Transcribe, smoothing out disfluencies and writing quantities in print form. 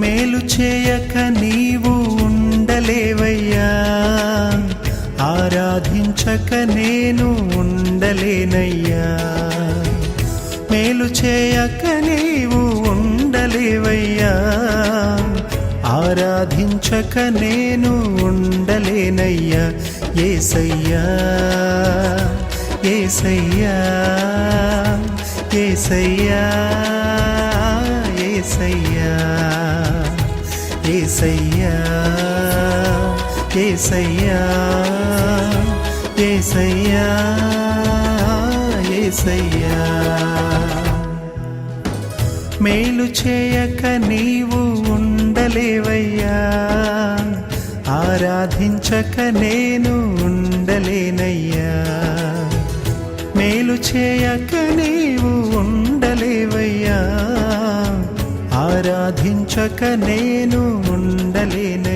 మేలు చేయక నీవు ఉండలేవయ్యా, ఆరాధించక నేను ఉండలేనయ్యా. మేలు చేయక నీవు ఉండలేవయ్యా, ఆరాధించక నేను ఉండలేనయ్యా. యేసయ్యా యేసయ్యా యేసయ్యా యేసయ్యా యేసయ్యా యేసయ్యా యేసయ్యా యేసయ్యా. మేలు చేయక నీవు ఉండలేవయ్యా, ఆరాధించక నేను ఉండలేనయ్యా. మేలు చేయక నీవు ఉండలేవయ్యా, ఆరాధించక నేను ఉండలేనయ్యా.